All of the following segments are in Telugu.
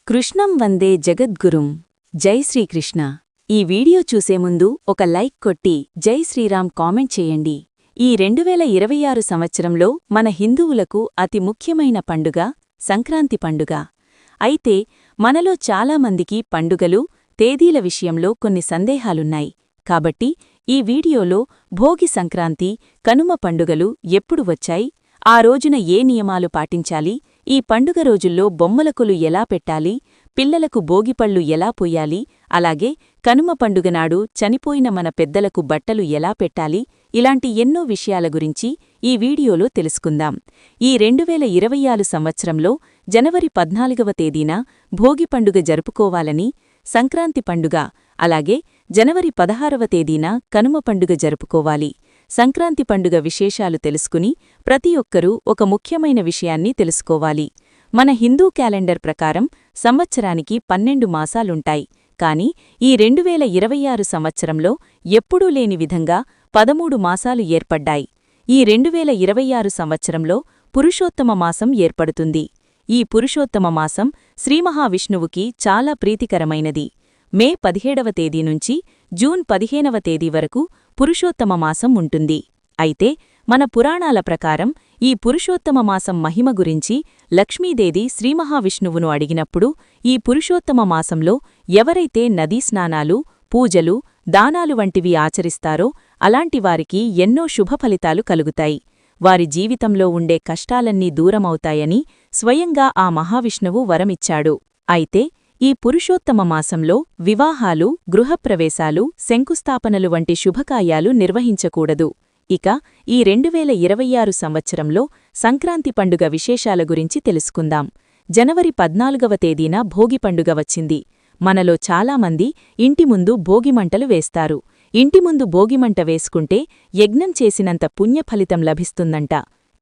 కృష్ణం వందే జగద్గురుం. జై శ్రీకృష్ణ. ఈ వీడియో చూసే ముందు ఒక లైక్ కొట్టి జై శ్రీరామ్ కామెంట్ చేయండి. ఈ 2026 సంవత్సరంలో మన హిందువులకు అతి ముఖ్యమైన పండుగ సంక్రాంతి పండుగ. అయితే మనలో చాలామందికి పండుగలు, తేదీల విషయంలో కొన్ని సందేహాలున్నాయి. కాబట్టి ఈ వీడియోలో భోగి సంక్రాంతి, కనుమ పండుగలు ఎప్పుడు వచ్చాయి, ఆ రోజున ఏ నియమాలు పాటించాలి, ఈ పండుగ రోజుల్లో బొమ్మలకొలు ఎలా పెట్టాలి, పిల్లలకు భోగిపళ్ళు ఎలా పొయ్యాలి, అలాగే కనుమ పండుగనాడు చనిపోయిన మన పెద్దలకు బట్టలు ఎలా పెట్టాలి, ఇలాంటి ఎన్నో విషయాల గురించి ఈ వీడియోలో తెలుసుకుందాం. ఈ 2026 సంవత్సరంలో జనవరి 14వ తేదీన భోగి పండుగ జరుపుకోవాలని, సంక్రాంతి పండుగ అలాగే జనవరి 16వ తేదీన కనుమ పండుగ జరుపుకోవాలి. సంక్రాంతి పండుగ విశేషాలు తెలుసుకుని ప్రతి ఒక్కరూ ఒక ముఖ్యమైన విషయాన్ని తెలుసుకోవాలి. మన హిందూ క్యాలెండర్ ప్రకారం సంవత్సరానికి 12 మాసాలుంటాయి. కాని ఈ 2026 సంవత్సరంలో ఎప్పుడూ లేని విధంగా 13 మాసాలు ఏర్పడ్డాయి. ఈ 2026 సంవత్సరంలో పురుషోత్తమ మాసం ఏర్పడుతుంది. ఈ పురుషోత్తమ మాసం శ్రీమహావిష్ణువుకి చాలా ప్రీతికరమైనది. మే 17వ తేదీ నుంచి జూన్ 15వ తేదీ వరకు పురుషోత్తమ మాసం ఉంటుంది. అయితే మన పురాణాల ప్రకారం ఈ పురుషోత్తమ మాసం మహిమ గురించి లక్ష్మీదేవి శ్రీమహావిష్ణువును అడిగినప్పుడు, ఈ పురుషోత్తమ మాసంలో ఎవరైతే నదీ స్నానాలు, పూజలు, దానాలు వంటివి ఆచరిస్తారో అలాంటివారికి ఎన్నో శుభఫలితాలు కలుగుతాయి. వారి జీవితంలో ఉండే కష్టాలన్నీ దూరమవుతాయని స్వయంగా ఆ మహావిష్ణువు వరమిచ్చాడు. అయితే ఈ పురుషోత్తమ మాసంలో వివాహాలు, గృహప్రవేశాలు, శంకుస్థాపనలు వంటి శుభకార్యాలు నిర్వహించకూడదు. ఇక ఈ 2026 సంవత్సరంలో సంక్రాంతి పండుగ విశేషాల గురించి తెలుసుకుందాం. జనవరి 14వ తేదీన భోగి పండుగ వచ్చింది. మనలో చాలామంది ఇంటి ముందు భోగిమంటలు వేస్తారు. ఇంటి ముందు భోగిమంట వేసుకుంటే యజ్ఞం చేసినంత పుణ్యఫలితం లభిస్తుందంట.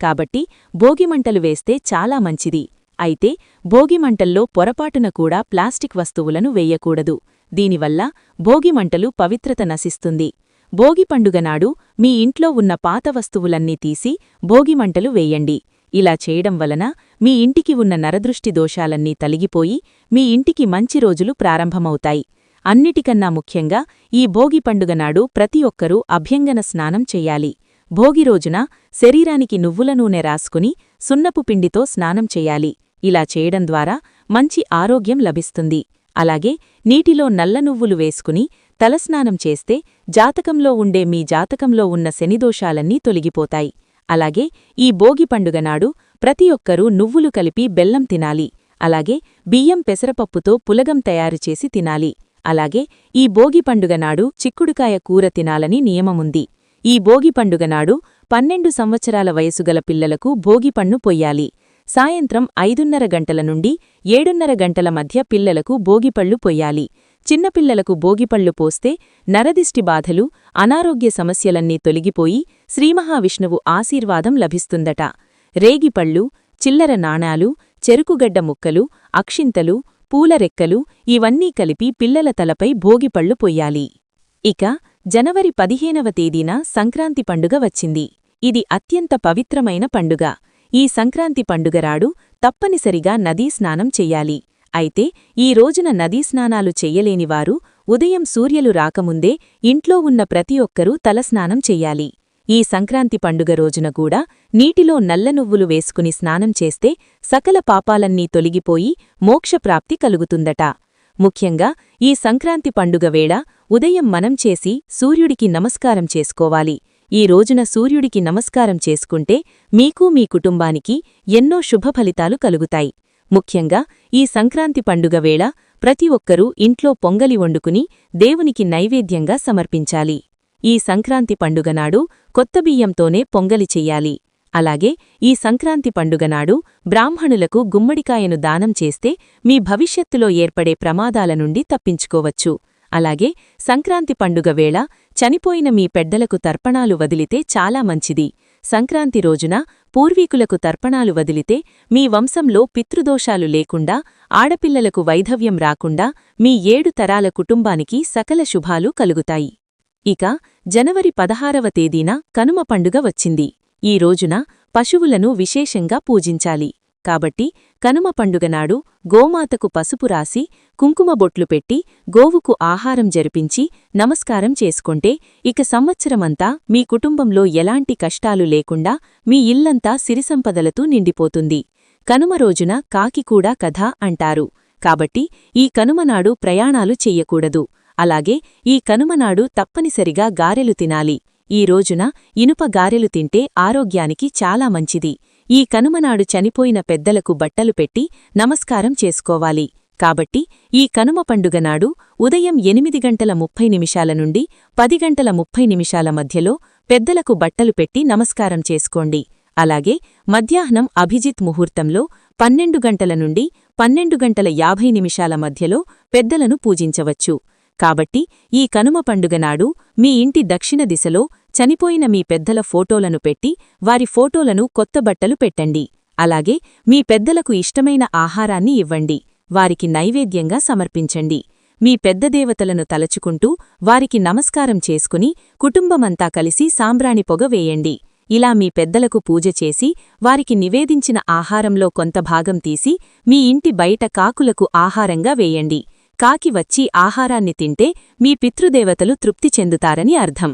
కాబట్టి భోగిమంటలు వేస్తే చాలా మంచిది. అయితే భోగిమంటల్లో పొరపాటున కూడా ప్లాస్టిక్ వస్తువులను వేయకూడదు. దీనివల్ల భోగిమంటలు పవిత్రత నశిస్తుంది. భోగి పండుగనాడు మీ ఇంట్లో ఉన్న పాత వస్తువులన్నీ తీసి భోగిమంటలు వేయండి. ఇలా చేయడం వలన మీ ఇంటికి ఉన్న నరదృష్టి దోషాలన్నీ తొలగిపోయి మీ ఇంటికి మంచి రోజులు ప్రారంభమవుతాయి. అన్నిటికన్నా ముఖ్యంగా ఈ భోగి పండుగనాడు ప్రతి ఒక్కరూ అభ్యంగన స్నానం చెయ్యాలి. భోగి రోజున శరీరానికి నువ్వుల నూనె రాసుకుని సున్నపు పిండితో స్నానం చెయ్యాలి. ఇలా చేయడం ద్వారా మంచి ఆరోగ్యం లభిస్తుంది. అలాగే నీటిలో నల్ల నువ్వులు వేసుకుని తలస్నానం చేస్తే జాతకంలో ఉండే మీ జాతకంలో ఉన్న శనిదోషాలన్నీ తొలగిపోతాయి. అలాగే ఈ భోగి పండుగనాడు ప్రతి ఒక్కరూ నువ్వులు కలిపి బెల్లం తినాలి. అలాగే బియ్యం పెసరపప్పుతో పులగం తయారుచేసి తినాలి. అలాగే ఈ భోగి పండుగనాడు చిక్కుడుకాయ కూర తినాలని నియమముంది. ఈ భోగి పండుగనాడు 12 సంవత్సరాల వయసుగల పిల్లలకు భోగిపన్ను పొయ్యాలి. సాయంత్రం 5:30 గంటల నుండి 7:30 గంటల మధ్య పిల్లలకు భోగిపళ్ళు పొయ్యాలి. చిన్నపిల్లలకు భోగిపళ్ళు పోస్తే నరదిష్టి బాధలు, అనారోగ్య సమస్యలన్నీ తొలగిపోయి శ్రీమహావిష్ణువు ఆశీర్వాదం లభిస్తుందట. రేగిపళ్ళు, చిల్లర నాణాలు, చెరుకుగడ్డ ముక్కలు, అక్షింతలు, పూలరెక్కలు ఇవన్నీ కలిపి పిల్లల తలపై భోగిపళ్ళు పొయ్యాలి. ఇక జనవరి 15వ తేదీన సంక్రాంతి పండుగ వచ్చింది. ఇది అత్యంత పవిత్రమైన పండుగ. ఈ సంక్రాంతి పండుగరాడు తప్పనిసరిగా నదీ స్నానం చెయ్యాలి. అయితే ఈ రోజున నదీ స్నానాలు చెయ్యలేనివారు ఉదయం సూర్యులు రాకముందే ఇంట్లో ఉన్న ప్రతి ఒక్కరూ తలస్నానం చెయ్యాలి. ఈ సంక్రాంతి పండుగ రోజున కూడా నీటిలో నల్ల నువ్వులు వేసుకుని స్నానం చేస్తే సకల పాపాలన్నీ తొలగిపోయి మోక్షప్రాప్తి కలుగుతుందట. ముఖ్యంగా ఈ సంక్రాంతి పండుగ వేళ ఉదయం మనం చేసి సూర్యుడికి నమస్కారం చేసుకోవాలి. ఈ రోజున సూర్యుడికి నమస్కారం చేసుకుంటే మీకు మీ కుటుంబానికి ఎన్నో శుభఫలితాలు కలుగుతాయి. ముఖ్యంగా ఈ సంక్రాంతి పండుగ వేళ ప్రతి ఒక్కరూ ఇంట్లో పొంగలి వండుకుని దేవునికి నైవేద్యంగా సమర్పించాలి. ఈ సంక్రాంతి పండుగనాడు కొత్త బియ్యంతోనే పొంగలి చెయ్యాలి. అలాగే ఈ సంక్రాంతి పండుగనాడు బ్రాహ్మణులకు గుమ్మడికాయను దానం చేస్తే మీ భవిష్యత్తులో ఏర్పడే ప్రమాదాల నుండి తప్పించుకోవచ్చు. అలాగే సంక్రాంతి పండుగ వేళ చనిపోయిన మీ పెద్దలకు తర్పణాలు వదిలితే చాలా మంచిది. సంక్రాంతి రోజున పూర్వీకులకు తర్పణాలు వదిలితే మీ వంశంలో పితృదోషాలు లేకుండా, ఆడపిల్లలకు వైధవ్యం రాకుండా మీ 7 తరాల కుటుంబానికి సకల శుభాలు కలుగుతాయి. ఇక జనవరి 16వ తేదీన కనుమ పండుగ వచ్చింది. ఈ రోజున పశువులను విశేషంగా పూజించాలి. కాబట్టి కనుమ పండుగనాడు గోమాతకు పసుపు రాసి కుంకుమ బొట్లు పెట్టి గోవుకు ఆహారం జరిపించి నమస్కారం చేసుకుంటే ఇక సంవత్సరమంతా మీ కుటుంబంలో ఎలాంటి కష్టాలు లేకుండా మీ ఇల్లంతా సిరిసంపదలతో నిండిపోతుంది. కనుమ రోజున కాకి కూడా కథ అంటారు. కాబట్టి ఈ కనుమనాడు ప్రయాణాలు చెయ్యకూడదు. అలాగే ఈ కనుమనాడు తప్పనిసరిగా గారెలు తినాలి. ఈ రోజున ఇనుప గారెలు తింటే ఆరోగ్యానికి చాలా మంచిది. ఈ కనుమనాడు చనిపోయిన పెద్దలకు బట్టలు పెట్టి నమస్కారం చేసుకోవాలి. కాబట్టి ఈ కనుమ పండుగనాడు ఉదయం 8:30 నుండి 10:30 మధ్యలో పెద్దలకు బట్టలు పెట్టి నమస్కారం చేసుకోండి. అలాగే మధ్యాహ్నం అభిజిత్ ముహూర్తంలో 12 నుండి 12:50 మధ్యలో పెద్దలను పూజించవచ్చు. కాబట్టి ఈ కనుమ పండుగనాడు మీ ఇంటి దక్షిణ దిశలో చనిపోయిన మీ పెద్దల ఫోటోలను పెట్టి వారి ఫోటోలను కొత్త బట్టలు పెట్టండి. అలాగే మీ పెద్దలకు ఇష్టమైన ఆహారాన్ని ఇవ్వండి. వారికి నైవేద్యంగా సమర్పించండి. మీ పెద్ద దేవతలను తలచుకుంటూ వారికి నమస్కారం చేసుకుని కుటుంబమంతా కలిసి సాంబ్రాణి పొగ వేయండి. ఇలా మీ పెద్దలకు పూజ చేసి వారికి నివేదించిన ఆహారంలో కొంత భాగం తీసి మీ ఇంటి బయట కాకులకు ఆహారంగా వేయండి. కాకి వచ్చి ఆహారాన్ని తింటే మీ పితృదేవతలు తృప్తి చెందుతారని అర్థం.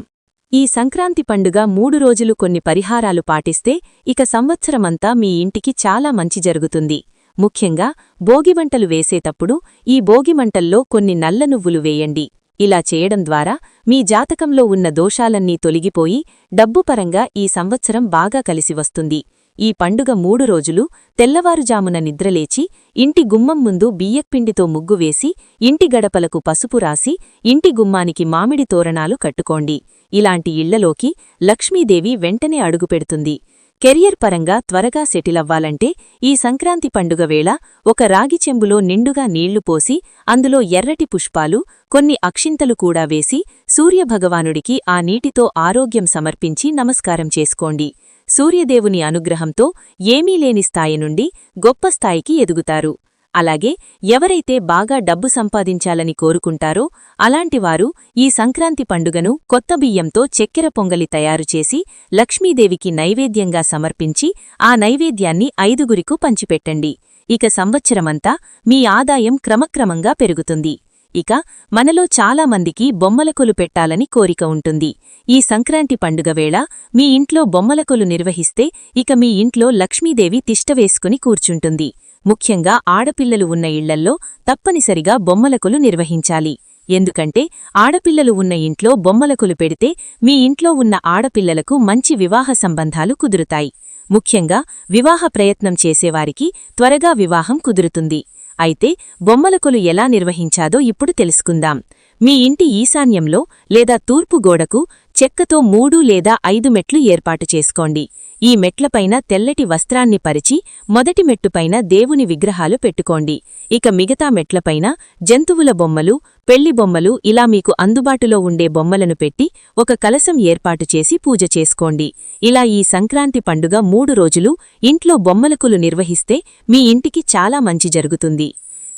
ఈ సంక్రాంతి పండుగ 3 రోజులు కొన్ని పరిహారాలు పాటిస్తే ఇక సంవత్సరమంతా మీ ఇంటికి చాలా మంచి జరుగుతుంది. ముఖ్యంగా భోగిమంటలు వేసేటప్పుడు ఈ భోగిమంటల్లో కొన్ని నల్ల నువ్వులు వేయండి. ఇలా చేయడం ద్వారా మీ జాతకంలో ఉన్న దోషాలన్నీ తొలగిపోయి డబ్బుపరంగా ఈ సంవత్సరం బాగా కలిసి వస్తుంది. ఈ పండుగ 3 రోజులు తెల్లవారుజామున నిద్రలేచి ఇంటి గుమ్మం ముందు బియ్యపిండితో ముగ్గు వేసి ఇంటి గడపలకు పసుపు రాసి ఇంటి గుమ్మానికి మామిడి తోరణాలు కట్టుకోండి. ఇలాంటి ఇళ్లలోకి లక్ష్మీదేవి వెంటనే అడుగుపెడుతుంది. కెరియర్ పరంగా త్వరగా సెటిలవ్వాలంటే ఈ సంక్రాంతి పండుగ వేళ ఒక రాగి చెంబులో నిండుగా నీళ్లు పోసి అందులో ఎర్రటి పుష్పాలు కొన్ని అక్షింతలు కూడా వేసి సూర్యభగవానుడికి ఆ నీటితో ఆరోగ్యం సమర్పించి నమస్కారం చేసుకోండి. సూర్యదేవుని అనుగ్రహంతో ఏమీ లేని స్థాయి నుండి గొప్ప స్థాయికి ఎదుగుతారు. అలాగే ఎవరైతే బాగా డబ్బు సంపాదించాలని కోరుకుంటారో అలాంటివారు ఈ సంక్రాంతి పండుగను కొత్త బియ్యంతో చక్కెర పొంగలి తయారుచేసి లక్ష్మీదేవికి నైవేద్యంగా సమర్పించి ఆ నైవేద్యాన్ని 5గురికి పంచిపెట్టండి. ఇక సంవత్సరమంతా మీ ఆదాయం క్రమక్రమంగా పెరుగుతుంది. ఇక మనలో చాలామందికి బొమ్మలకొలు పెట్టాలని కోరిక ఉంటుంది. ఈ సంక్రాంతి పండుగ వేళ మీ ఇంట్లో బొమ్మలకొలు నిర్వహిస్తే ఇక మీ ఇంట్లో లక్ష్మీదేవి తిష్టవేసుకుని కూర్చుంటుంది. ముఖ్యంగా ఆడపిల్లలు ఉన్న ఇళ్లల్లో తప్పనిసరిగా బొమ్మలకొలు నిర్వహించాలి. ఎందుకంటే ఆడపిల్లలు ఉన్న ఇంట్లో బొమ్మలకొలు పెడితే మీ ఇంట్లో ఉన్న ఆడపిల్లలకు మంచి వివాహ సంబంధాలు కుదురుతాయి. ముఖ్యంగా వివాహ ప్రయత్నం చేసేవారికి త్వరగా వివాహం కుదురుతుంది. అయితే బొమ్మలకొలు ఎలా నిర్వహించాదో ఇప్పుడు తెలుసుకుందాం. మీ ఇంటి ఈశాన్యంలో లేదా తూర్పు గోడకు చెక్కతో 3 లేదా 5 మెట్లు ఏర్పాటు చేసుకోండి. ఈ మెట్లపైన తెల్లటి వస్త్రాన్ని పరిచి మొదటి మెట్టుపైన దేవుని విగ్రహాలు పెట్టుకోండి. ఇక మిగతా మెట్లపైన జంతువుల బొమ్మలు, పెళ్లి బొమ్మలు ఇలా మీకు అందుబాటులో ఉండే బొమ్మలను పెట్టి ఒక కలశం ఏర్పాటు చేసి పూజ చేసుకోండి. ఇలా ఈ సంక్రాంతి పండుగ 3 రోజులు ఇంట్లో బొమ్మలకొలు నిర్వహిస్తే మీ ఇంటికి చాలా మంచి జరుగుతుంది.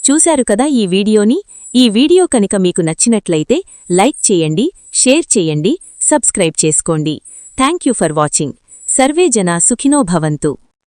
చూశారు కదా ఈ వీడియోని. ఈ వీడియో కనుక మీకు నచ్చినట్లయితే లైక్ చేయండి, షేర్ చేయండి, సబ్స్క్రైబ్ చేసుకోండి. Thank you for watching. Survey జనా సుఖినో భవంతు.